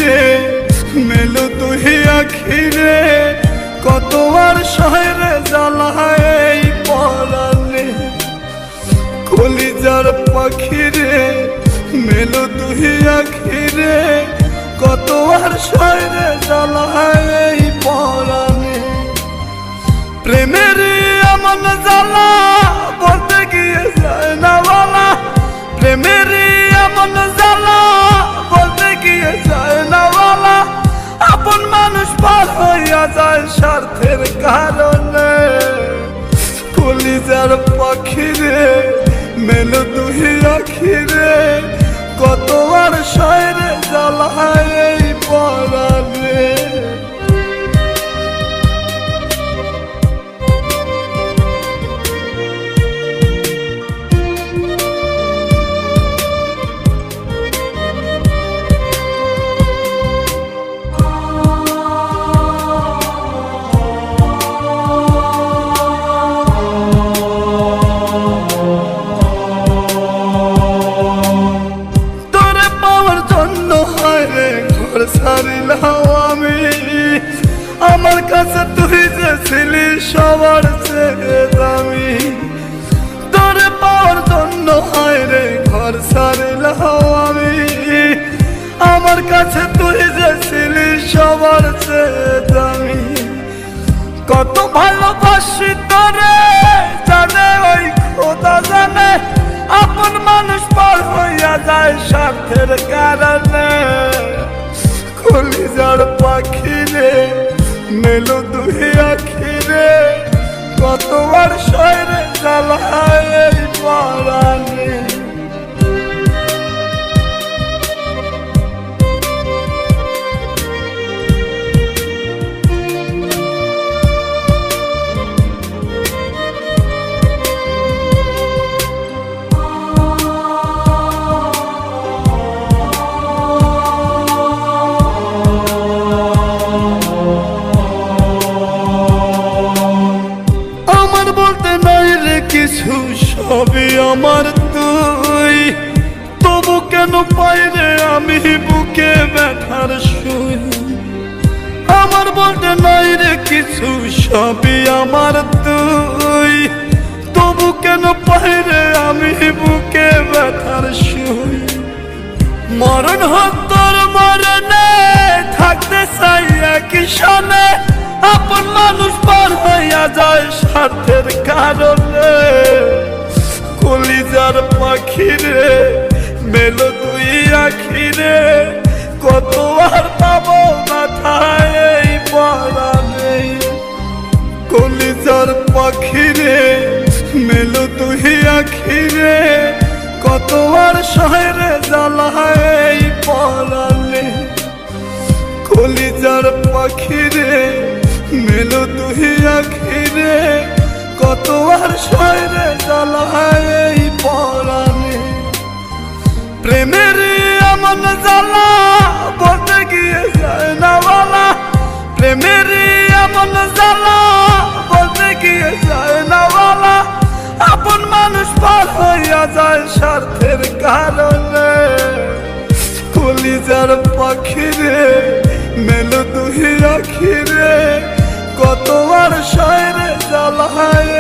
রে মেলো তুই আখি রে কত আর শহরে জ্বালায় এই পরাণে কলিজার পাখি রে মেলো তুই আখি রে কত আর শহরে জ্বালায় এই পরাণে প্রেমের এমন জ্বালা বলতে গিয়ে যায় না বলা প্রেমের এমন জ্বালা বলতে গিয়ে যায় না বলা আপন মানুষ পার হইয়া যায় স্বার্থের কারণে কলিজার পাখি রে মেলো তুই আখি রে কত আর শহরে জ্বালায় এই পরাণে ছাড়িলাম আমি আমার কাছে তুই যে ছিলি সবার চেয়ে দামি তোরে পাওয়ার জন্য হায় রে ঘর ছাড়িলাম আমি আমার কাছে তুই যে ছিলি সবার চেয়ে দামি কত ভালোবাসি তোরে জানে ওই খোদা জানে আপন মানুষ পার হইয়া যায় স্বার্থের কারণে কলিজার পাখি রে মেলো তুই আখি রে কত আর শহরে জ্বালায় এই পরাণে কিছু সবই আমার তুই তবু কেন পাই রে আমি বুকে ব্যথার শুই আমার বলতে নাই রে কিছু সবই আমার তুই তবু কেন পাই রে আমি বুকে ব্যথার শুই মরণ হত্যার মরণে থাকতে চাই একই সনে আপন মানুষ পার হইয়া যায় স্বার্থের কারণে কলিজার পাখি রে মেলো তুই আখি রে কত আর পাবো মাথায় এই পরাণে কলিজার পাখি রে মেলো তুই আখি রে কত আর শহরে জ্বালায় এই পরাণে কলিজার পাখি রে মেলো তুই আখি রে কত আর শহরে জ্বালায় এই পরাণে প্রেমের এমন জ্বালা বলতে গিয়ে যায় না বলা প্রেমের এমন জ্বালা বলতে গিয়ে যায় না বলা আপন মানুষ পার হইয়া যায় স্বার্থের কারণে কলিজার পাখি রে মেলো তুই আখি রে কত আর শহরে জ্বালায়